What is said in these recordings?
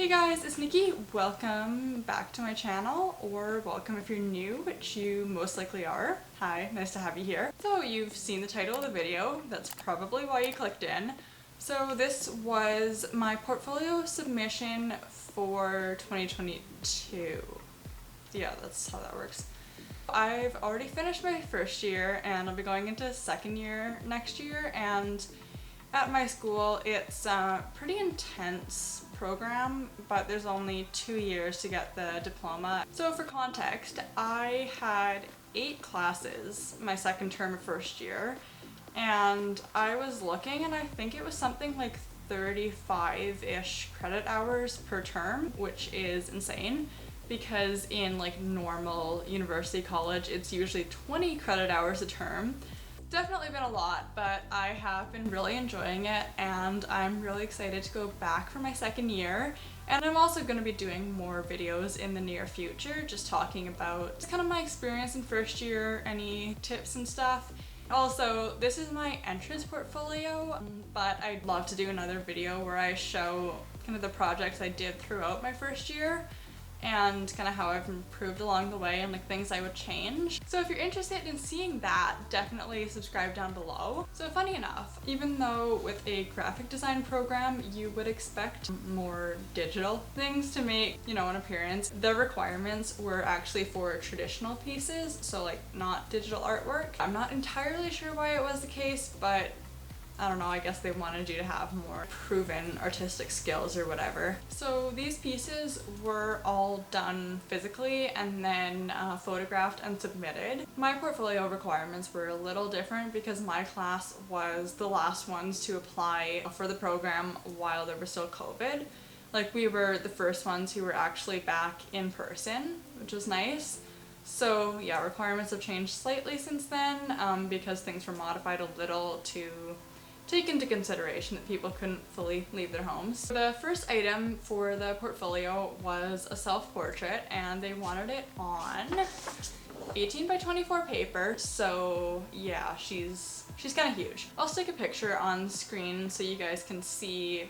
Hey guys, it's Nikki. Welcome back to my channel, or welcome if you're new, which you most likely are. Hi, nice to have you here. So you've seen the title of the video, that's probably why you clicked in. So this was my portfolio submission for 2022. Yeah, that's how that works. I've already finished my first year and I'll be going into second year next year, and at my school it's a pretty intense program, but there's only 2 years to get the diploma. So for context, I had 8 classes my second term of first year, and I was looking and I think it was something like 35-ish credit hours per term, which is insane because in like normal university college it's usually 20 credit hours a term. Definitely been a lot, but I have been really enjoying it and I'm really excited to go back for my second year. And I'm also going to be doing more videos in the near future, just talking about kind of my experience in first year, any tips and stuff. Also, this is my entrance portfolio, but I'd love to do another video where I show kind of the projects I did throughout my first year and kind of how I've improved along the way and like things I would change. So if you're interested in seeing that, definitely subscribe down below. So funny enough, even though with a graphic design program you would expect more digital things to make, you know, an appearance, the requirements were actually for traditional pieces, so like not digital artwork. I'm not entirely sure why it was the case, but I don't know, I guess they wanted you to have more proven artistic skills or whatever. So these pieces were all done physically and then photographed and submitted. My portfolio requirements were a little different because my class was the last ones to apply for the program while there was still COVID. Like, we were the first ones who were actually back in person, which was nice. So yeah, requirements have changed slightly since then because things were modified a little to take into consideration that people couldn't fully leave their homes. The first item for the portfolio was a self-portrait, and they wanted it on 18 by 24 paper, so yeah, she's kind of huge. I'll stick a picture on screen so you guys can see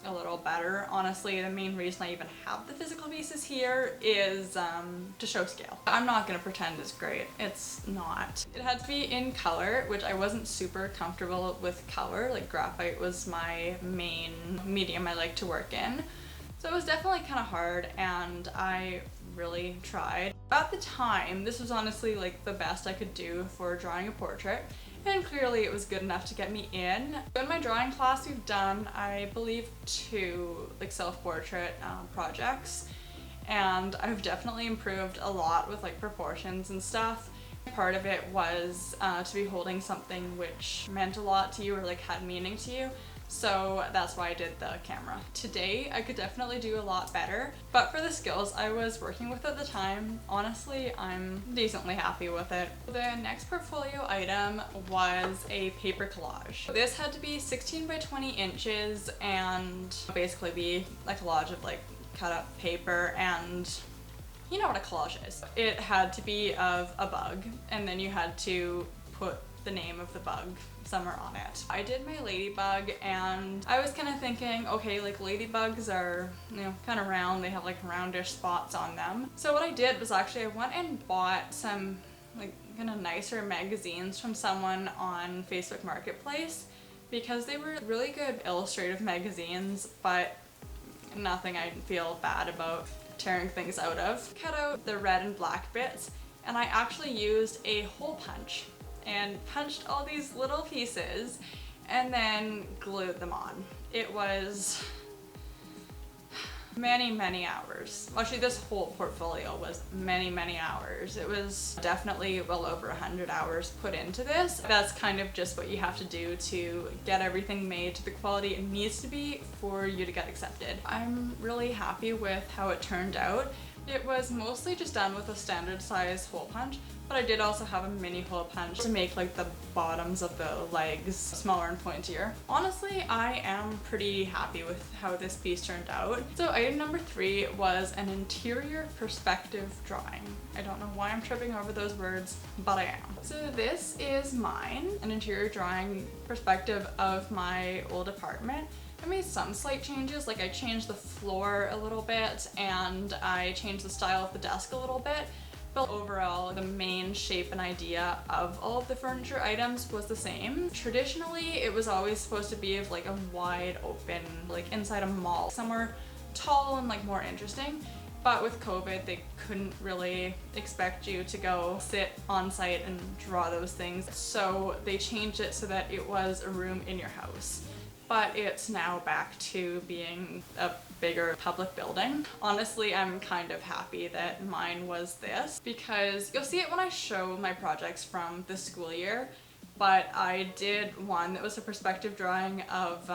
a little better. Honestly, the main reason I even have the physical pieces here is to show scale. I'm not gonna pretend it's great. It's not. It had to be in color, which I wasn't super comfortable with color. Like, graphite was my main medium I like to work in. So it was definitely kind of hard, and I really tried. At the time, this was honestly like the best I could do for drawing a portrait, and clearly it was good enough to get me in. In my drawing class, we've done, I believe, 2 like self-portrait projects, and I've definitely improved a lot with like proportions and stuff. Part of it was to be holding something which meant a lot to you or like had meaning to you. So that's why I did the camera. Today, I could definitely do a lot better, but for the skills I was working with at the time, honestly, I'm decently happy with it. The next portfolio item was a paper collage. This had to be 16 by 20 inches and basically be a collage of like cut up paper, and you know what a collage is. It had to be of a bug, and then you had to put the name of the bug somewhere on it. I did my ladybug, and I was kind of thinking, okay, like ladybugs are, you know, kind of round, they have like roundish spots on them. So what I did was actually I went and bought some like kind of nicer magazines from someone on Facebook Marketplace, because they were really good illustrative magazines, but nothing I feel bad about tearing things out of. Cut out the red and black bits, and I actually used a hole punch and punched all these little pieces and then glued them on. It was many hours. Actually, this whole portfolio was many hours. It was definitely well over 100 hours put into this. That's kind of just what you have to do to get everything made to the quality it needs to be for you to get accepted. I'm really happy with how it turned out. It was mostly just done with a standard size hole punch, but I did also have a mini hole punch to make like the bottoms of the legs smaller and pointier. Honestly, I am pretty happy with how this piece turned out. So item number 3 was an interior perspective drawing. I don't know why I'm tripping over those words, but I am. So this is mine, an interior drawing perspective of my old apartment. I made some slight changes, like I changed the floor a little bit and I changed the style of the desk a little bit. But overall, the main shape and idea of all of the furniture items was the same. Traditionally, it was always supposed to be of like a wide open, like inside a mall, somewhere tall and like more interesting. But with COVID, they couldn't really expect you to go sit on site and draw those things. So they changed it so that it was a room in your house. But it's now back to being a bigger public building. Honestly, I'm kind of happy that mine was this, because you'll see it when I show my projects from this school year, but I did one that was a perspective drawing of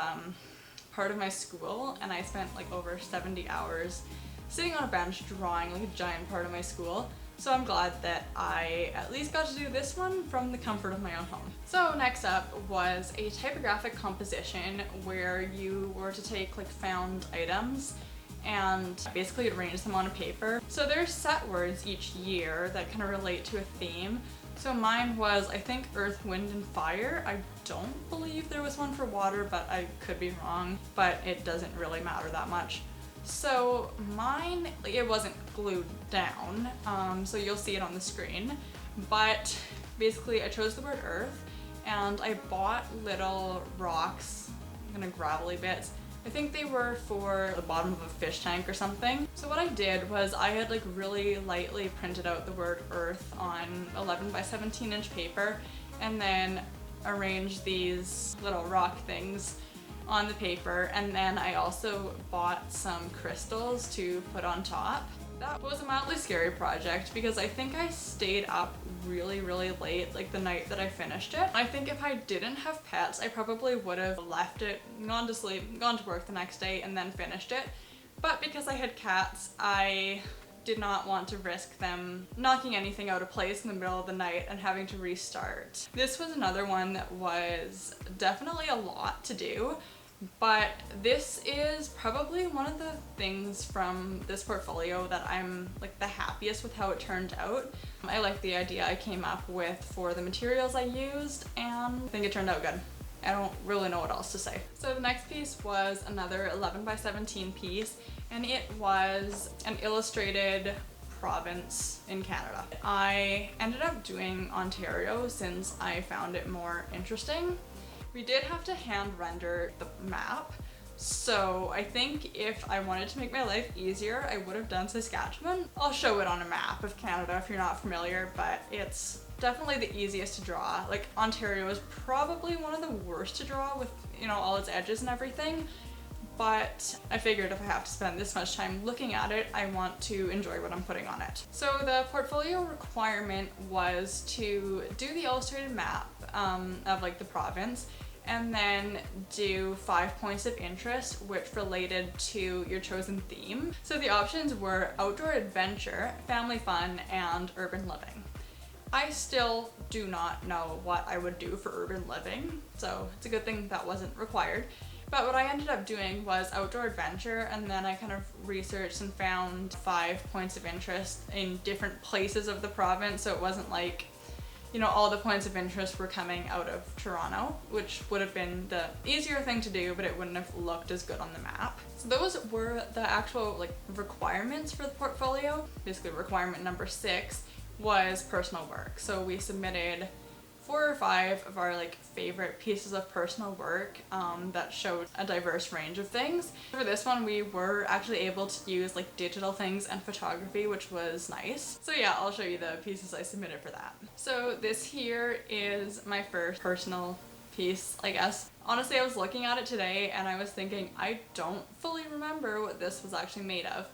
part of my school, and I spent like over 70 hours sitting on a bench drawing like a giant part of my school. So I'm glad that I at least got to do this one from the comfort of my own home. So next up was a typographic composition where you were to take like found items and basically arrange them on a paper. So there's set words each year that kind of relate to a theme. So mine was, I think, Earth, Wind, and Fire. I don't believe there was one for water, but I could be wrong, but it doesn't really matter that much. So mine, it wasn't glued down, so you'll see it on the screen, but basically I chose the word earth and I bought little rocks, kind of gravelly bits. I think they were for the bottom of a fish tank or something. So what I did was I had like really lightly printed out the word earth on 11 by 17 inch paper and then arranged these little rock things on the paper, and then I also bought some crystals to put on top. That was a mildly scary project because I think I stayed up really late, like the night that I finished it. I think if I didn't have pets, I probably would have left it, gone to sleep, gone to work the next day, and then finished it. But because I had cats, I did not want to risk them knocking anything out of place in the middle of the night and having to restart. This was another one that was definitely a lot to do, but this is probably one of the things from this portfolio that I'm like the happiest with how it turned out. I like the idea I came up with for the materials I used, and I think it turned out good. I don't really know what else to say. So the next piece was another 11 by 17 piece, and it was an illustrated province in Canada. I ended up doing Ontario since I found it more interesting. We did have to hand render the map, so I think if I wanted to make my life easier, I would have done Saskatchewan. I'll show it on a map of Canada if you're not familiar, but it's definitely the easiest to draw. Like Ontario is probably one of the worst to draw with, you know, all its edges and everything, but I figured if I have to spend this much time looking at it, I want to enjoy what I'm putting on it. So the portfolio requirement was to do the illustrated map of like the province, and then do 5 points of interest which related to your chosen theme. So the options were outdoor adventure, family fun, and urban living. I still do not know what I would do for urban living, so it's a good thing that wasn't required. But what I ended up doing was outdoor adventure, and then I kind of researched and found 5 points of interest in different places of the province, so it wasn't like, you know, all the points of interest were coming out of Toronto, which would have been the easier thing to do, but it wouldn't have looked as good on the map. So those were the actual like requirements for the portfolio. Basically requirement number 6 was personal work. So we submitted 4 or 5 of our like favorite pieces of personal work that showed a diverse range of things. For this one, we were actually able to use like digital things and photography, which was nice. So yeah, I'll show you the pieces I submitted for that. So this here is my first personal piece, I guess. Honestly, I was looking at it today and I was thinking, I don't fully remember what this was actually made of,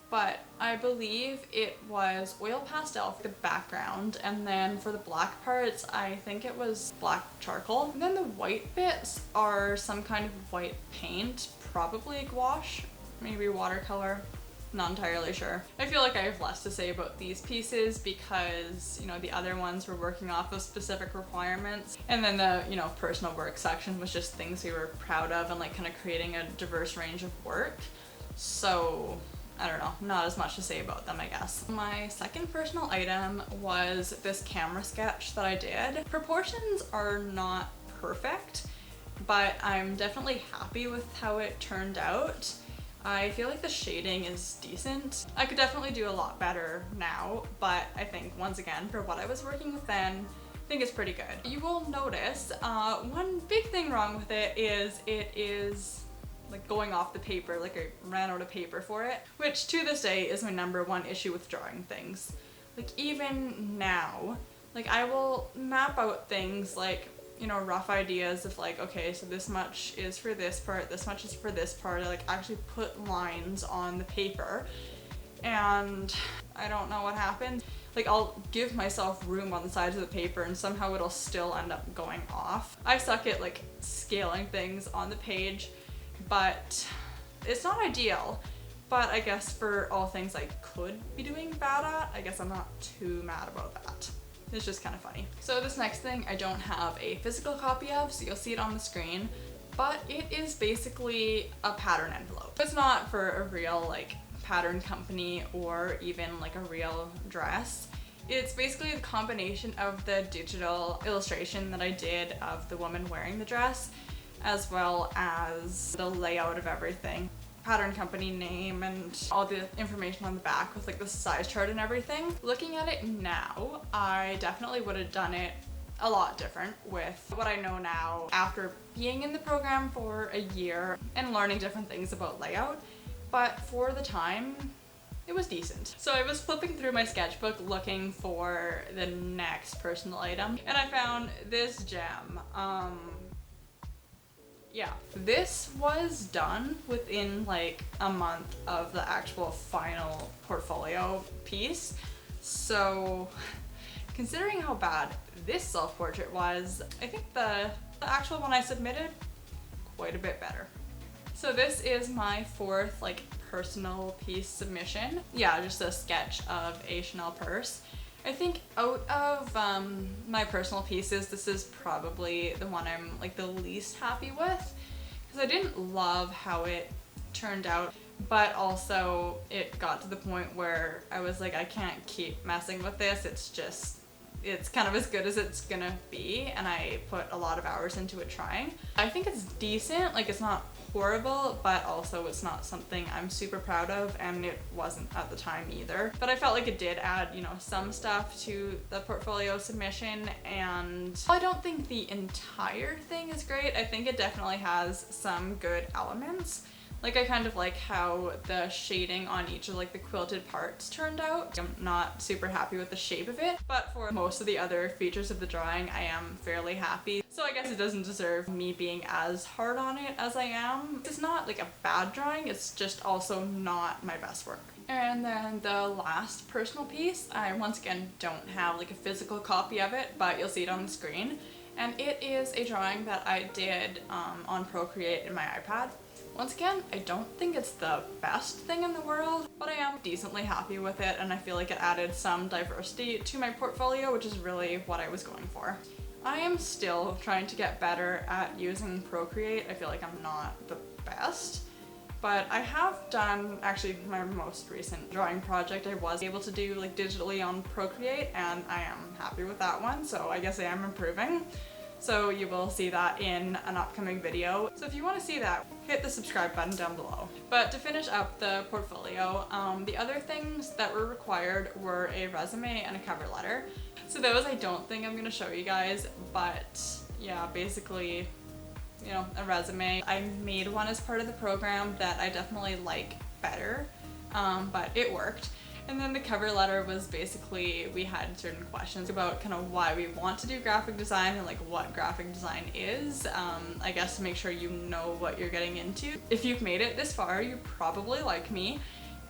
but I believe it was oil pastel for the background, and then for the black parts I think it was black charcoal, and then the white bits are some kind of white paint, probably gouache, maybe watercolor, not entirely sure. I feel like I have less to say about these pieces because, you know, the other ones were working off of specific requirements, and then the, you know, personal work section was just things we were proud of and like kind of creating a diverse range of work. So I don't know, not as much to say about them, I guess. My second personal item was this camera sketch that I did. Proportions are not perfect, but I'm definitely happy with how it turned out. I feel like the shading is decent. I could definitely do a lot better now, but I think once again, for what I was working with then, I think it's pretty good. You will notice one big thing wrong with it is like going off the paper, like I ran out of paper for it, which to this day is my #1 issue with drawing things. Like even now, like I will map out things like, you know, rough ideas of like, okay, so this much is for this part, this much is for this part. I like actually put lines on the paper and I don't know what happens. Like I'll give myself room on the sides of the paper and somehow it'll still end up going off. I suck at like scaling things on the page, but it's not ideal. But I guess for all things I could be doing bad at, I guess I'm not too mad about that. It's just kind of funny. So this next thing I don't have a physical copy of, so you'll see it on the screen, but it is basically a pattern envelope. It's not for a real like pattern company or even like a real dress. It's basically the combination of the digital illustration that I did of the woman wearing the dress, as well as the layout of everything. Pattern company name and all the information on the back with like the size chart and everything. Looking at it now, I definitely would have done it a lot different with what I know now after being in the program for a year and learning different things about layout. But for the time, it was decent. So I was flipping through my sketchbook looking for the next personal item and I found this gem. Yeah, this was done within like a month of the actual final portfolio piece. So considering how bad this self-portrait was, I think the actual one I submitted, quite a bit better. So this is my 4th like personal piece submission. Yeah, just a sketch of a Chanel purse. I think out of my personal pieces, this is probably the one I'm like the least happy with because I didn't love how it turned out, but also it got to the point where I was like, I can't keep messing with this. It's kind of as good as it's gonna be, and I put a lot of hours into it trying. I think it's decent, like it's not horrible, but also it's not something I'm super proud of, and it wasn't at the time either. But I felt like it did add, you know, some stuff to the portfolio submission, and I don't think the entire thing is great. I think it definitely has some good elements. Like I kind of like how the shading on each of like the quilted parts turned out. I'm not super happy with the shape of it, but for most of the other features of the drawing, I am fairly happy. So I guess it doesn't deserve me being as hard on it as I am. It's not like a bad drawing, it's just also not my best work. And then the last personal piece, I once again don't have like a physical copy of it, but you'll see it on the screen. And it is a drawing that I did on Procreate in my iPad. Once again, I don't think it's the best thing in the world, but I am decently happy with it, and I feel like it added some diversity to my portfolio, which is really what I was going for. I am still trying to get better at using Procreate. I feel like I'm not the best, but I have done, actually my most recent drawing project I was able to do like digitally on Procreate, and I am happy with that one, so I guess I am improving. So you will see that in an upcoming video. So if you want to see that, hit the subscribe button down below. But to finish up the portfolio, the other things that were required were a resume and a cover letter. So those I don't think I'm going to show you guys, but yeah, basically, you know, a resume. I made one as part of the program that I definitely like better, but it worked. And then the cover letter was basically, we had certain questions about kind of why we want to do graphic design and like what graphic design is. I guess to make sure you know what you're getting into. If you've made it this far, you probably like me,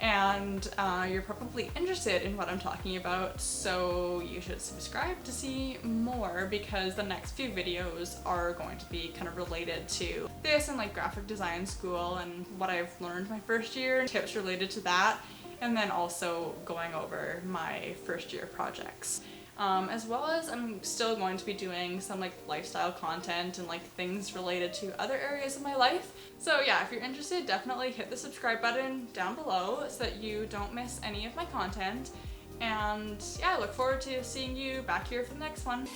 and you're probably interested in what I'm talking about, so you should subscribe to see more, because the next few videos are going to be kind of related to this and like graphic design school and what I've learned my first year, tips related to that, and then also going over my first year projects. As well as I'm still going to be doing some like lifestyle content and like things related to other areas of my life. So yeah, if you're interested, definitely hit the subscribe button down below so that you don't miss any of my content. And yeah, I look forward to seeing you back here for the next one.